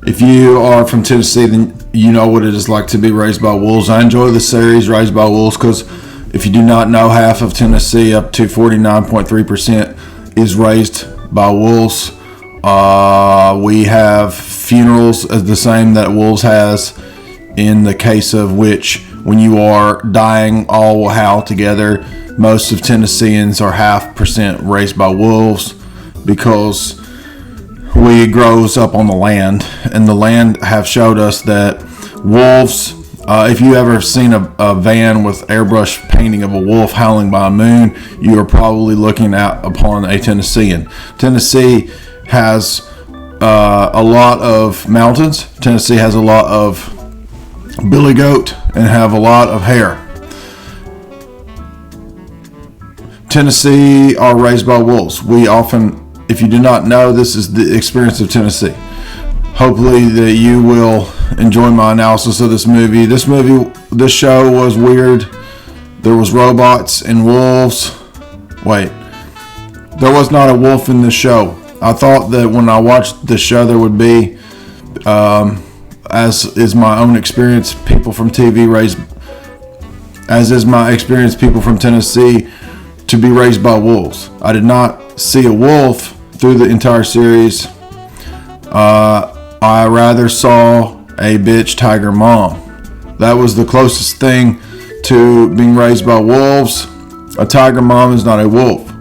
If you are from Tennessee, then you know what it is like to be raised by wolves. I enjoy the series Raised by Wolves because if you do not know, half of Tennessee, up to 49.3%, is raised by wolves. We have funerals the same that wolves has, in the case of which when you are dying, all will howl together. Most of Tennesseans are 0.5% raised by wolves because we grows up on the land, and the land have showed us that wolves, if you ever seen a van with airbrush painting of a wolf howling by a moon, you are probably looking out upon a Tennessean. Tennessee has a lot of mountains. Tennessee has a lot of billy goat and have a lot of hair. Tennessee are raised by wolves. We often, if you do not know, this is the experience of Tennessee. Hopefully that you will enjoy my analysis of this movie. This show was weird. There was robots and wolves. Wait, there was not a wolf in this show. I thought that when I watched the show there would be, as is my own experience, people from TV raised, as is my experience, people from Tennessee to be raised by wolves. I did not see a wolf through the entire series. I rather saw a bitch tiger mom. That was the closest thing to being raised by wolves. A tiger mom is not a wolf.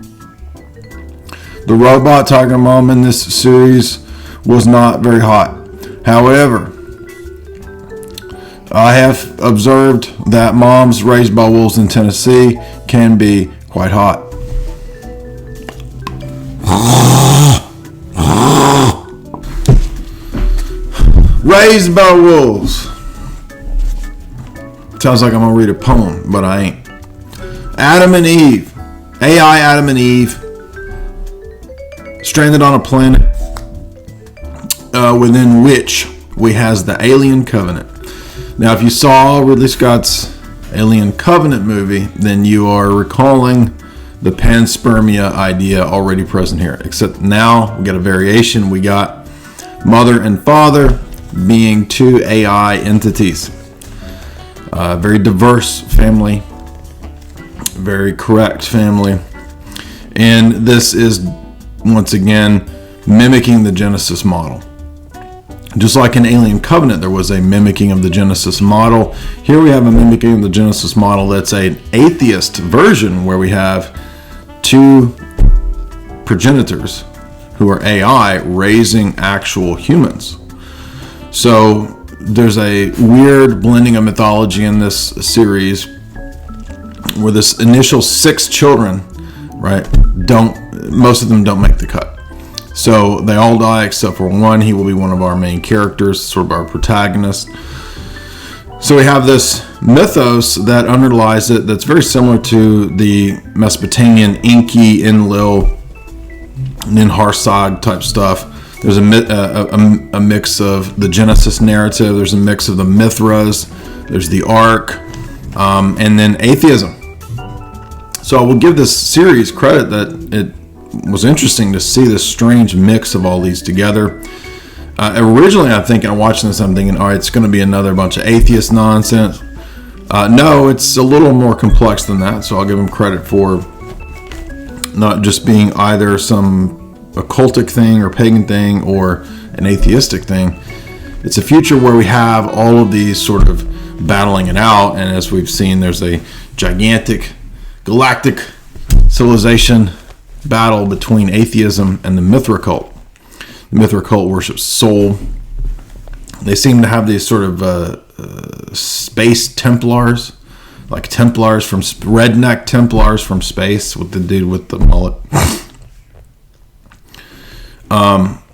The robot tiger mom in this series was not very hot. However, I have observed that moms raised by wolves in Tennessee can be quite hot. Raised by wolves. Sounds like I'm gonna read a poem, but I ain't. Adam and Eve. AI Adam and Eve. Stranded on a planet within which we has the Alien Covenant. Now, if you saw Ridley Scott's Alien Covenant movie, then you are recalling the panspermia idea already present here. Except now we got a variation. We got mother and father being two AI entities. Very diverse family. Very correct family. And this is, once again, mimicking the Genesis model. Just like in Alien Covenant, there was a mimicking of the Genesis model. Here we have a mimicking of the Genesis model that's an atheist version where we have two progenitors who are AI raising actual humans. So there's a weird blending of mythology in this series where this initial 6 children, right, most of them don't make the cut. So they all die except for one. He will be one of our main characters, sort of our protagonist. So we have this mythos that underlies it that's very similar to the Mesopotamian Enki, Enlil, Ninharsag type stuff. There's a mix of the Genesis narrative. There's a mix of the Mithras. There's the Ark, and then atheism. So I will give this series credit that it was interesting to see this strange mix of all these together. Originally, I'm watching this, I'm thinking, all right, it's going to be another bunch of atheist nonsense. No, it's a little more complex than that. So I'll give them credit for not just being either some occultic thing or pagan thing or an atheistic thing. It's a future where we have all of these sort of battling it out, and as we've seen, there's a gigantic galactic civilization battle between atheism and the Mithra cult. The Mithra cult worships Sol. They seem to have these sort of space Templars, like Templars from redneck Templars from space with the dude with the mullet.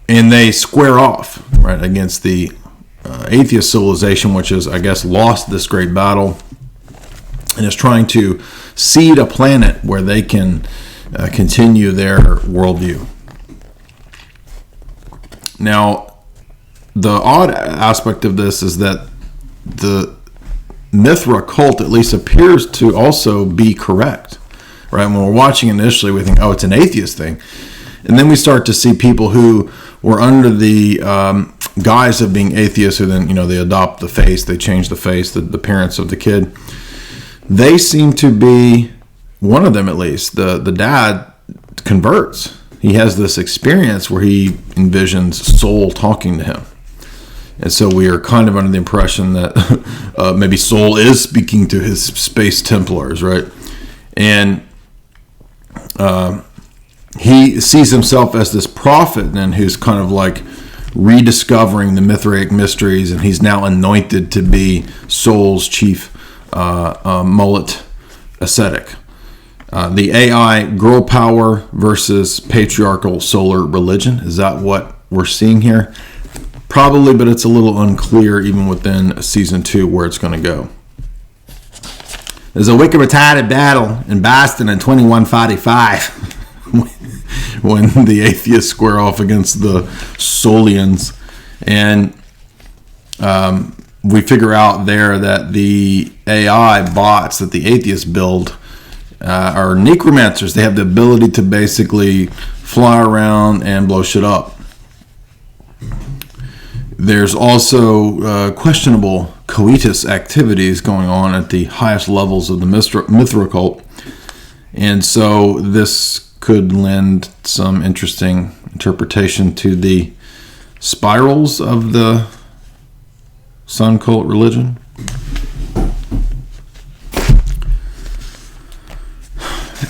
And they square off right against the atheist civilization, which is, I guess, lost this great battle and is trying to seed a planet where they can continue their worldview. Now, the odd aspect of this is that the Mithra cult at least appears to also be correct. Right? When we're watching initially, we think, oh, it's an atheist thing. And then we start to see people who were under the guise of being atheists, who then, they adopt the face, they change the face, the parents of the kid. They seem to be, one of them at least, the dad converts. He has this experience where he envisions Sol talking to him. And so we are kind of under the impression that maybe Sol is speaking to his space Templars, right? And he sees himself as this prophet then who's kind of like rediscovering the Mithraic mysteries, and he's now anointed to be Sol's chief mullet ascetic. The AI girl power versus patriarchal solar religion. Is that what we're seeing here? Probably, but it's a little unclear even within season 2 where it's going to go. There's a wicked retarded battle in Boston in 2145 when the atheists square off against the Solians. And we figure out there that the AI bots that the atheists build are necromancers. They have the ability to basically fly around and blow shit up. There's also questionable coitus activities going on at the highest levels of the Mithra cult. And so this could lend some interesting interpretation to the spirals of the sun cult religion.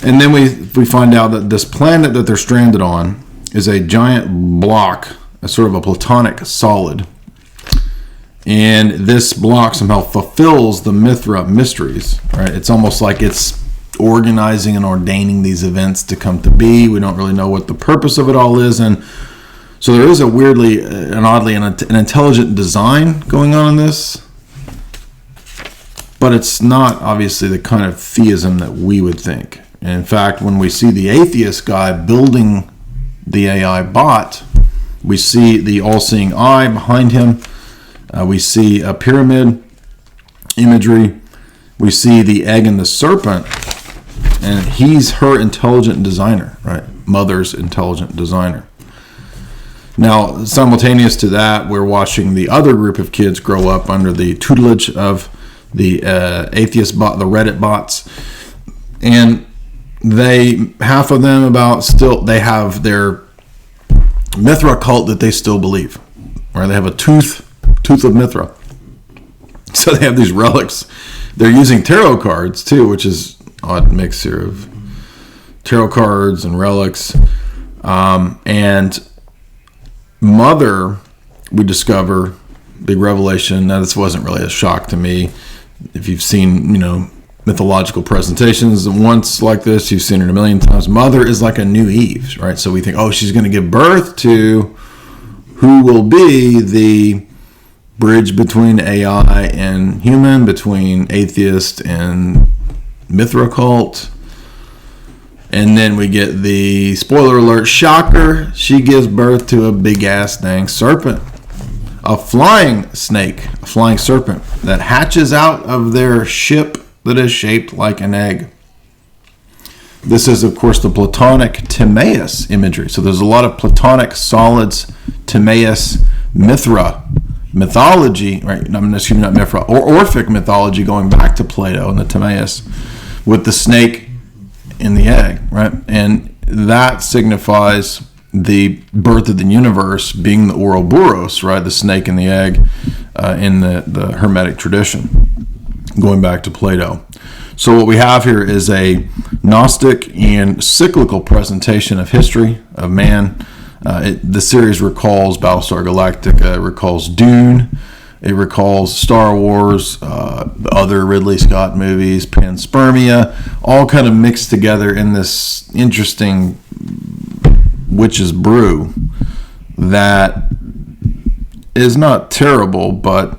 And then we find out that this planet that they're stranded on is a giant block, a sort of a Platonic Solid. And this block somehow fulfills the Mithra Mysteries, right? It's almost like it's organizing and ordaining these events to come to be. We don't really know what the purpose of it all is. And so there is a weirdly and oddly an intelligent design going on in this. But it's not obviously the kind of theism that we would think. And in fact, when we see the atheist guy building the AI bot, we see the all-seeing eye behind him. We see a pyramid imagery. We see the egg and the serpent. And he's her intelligent designer, right? Mother's intelligent designer. Now, simultaneous to that, we're watching the other group of kids grow up under the tutelage of the atheist bot, the Reddit bots. And half of them they have their Mithra cult that they still believe, right? They have a tooth of Mithra. So they have these relics. They're using tarot cards too, which is an odd mix here of tarot cards and relics. And Mother, we discover, big revelation. Now, this wasn't really a shock to me. If you've seen, mythological presentations once like this, you've seen it a million times. Mother is like a new Eve, right? So we think, she's going to give birth to who will be the bridge between AI and human, between atheist and Mithra cult. And then we get the spoiler alert, shocker, she gives birth to a big ass dang serpent. A flying snake, a flying serpent that hatches out of their ship that is shaped like an egg. This is, of course, the Platonic Timaeus imagery. So there's a lot of Platonic Solids, Timaeus, Mithra mythology, right? Not Mithra, or orphic mythology going back to Plato and the Timaeus with the snake in the egg, right? And that signifies the birth of the universe being the Ouroboros, right? The snake in the egg in the Hermetic tradition, going back to Plato. So what we have here is a Gnostic and cyclical presentation of history, of man. The series recalls Battlestar Galactica, it recalls Dune, it recalls Star Wars, other Ridley Scott movies, panspermia, all kind of mixed together in this interesting witch's brew that is not terrible, but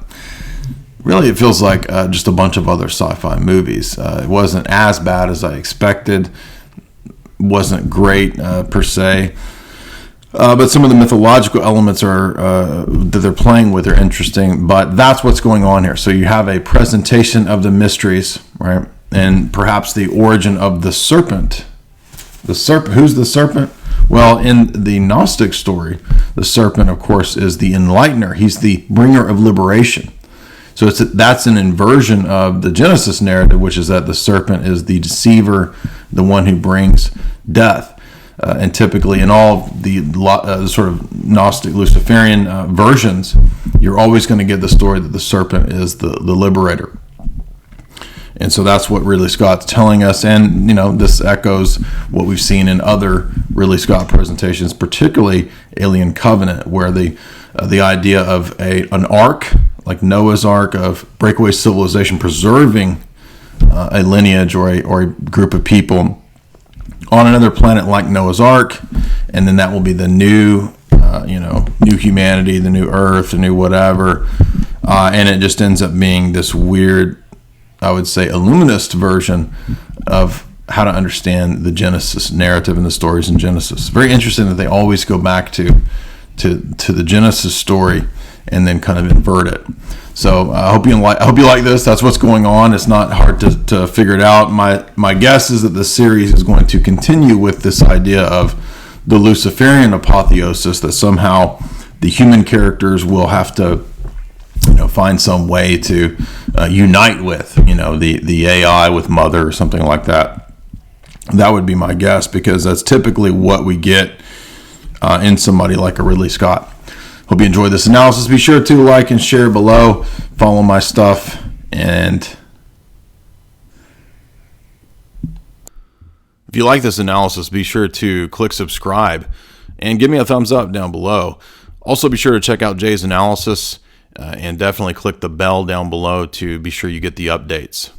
really it feels like just a bunch of other sci-fi movies. It wasn't as bad as I expected, wasn't great per se. But some of the mythological elements that they're playing with are interesting, but that's what's going on here. So you have a presentation of the mysteries, right? And perhaps the origin of the serpent. The serpent, who's the serpent? Well, in the Gnostic story, the serpent, of course, is the enlightener. He's the bringer of liberation. So that's an inversion of the Genesis narrative, which is that the serpent is the deceiver, the one who brings death. And typically in all the sort of Gnostic Luciferian versions, you're always going to get the story that the serpent is the liberator. And so that's what Ridley Scott's telling us. And, this echoes what we've seen in other Ridley Scott presentations, particularly Alien Covenant, where the idea of an ark, like Noah's Ark, of breakaway civilization preserving a lineage or a group of people on another planet like Noah's Ark, and then that will be the new, new humanity, the new Earth, the new whatever, and it just ends up being this weird, I would say, illuminist version of how to understand the Genesis narrative and the stories in Genesis. Very interesting that they always go back to the Genesis story and then kind of invert it. So I hope you like this. That's what's going on. It's not hard to figure it out. My guess is that the series is going to continue with this idea of the Luciferian apotheosis, that somehow the human characters will have to find some way to unite with the AI, with Mother or something like that. That would be my guess, because that's typically what we get in somebody like a Ridley Scott. Hope you enjoyed this analysis. Be sure to like and share below. Follow my stuff. And if you like this analysis, be sure to click subscribe and give me a thumbs up down below. Also, be sure to check out Jay's analysis and definitely click the bell down below to be sure you get the updates.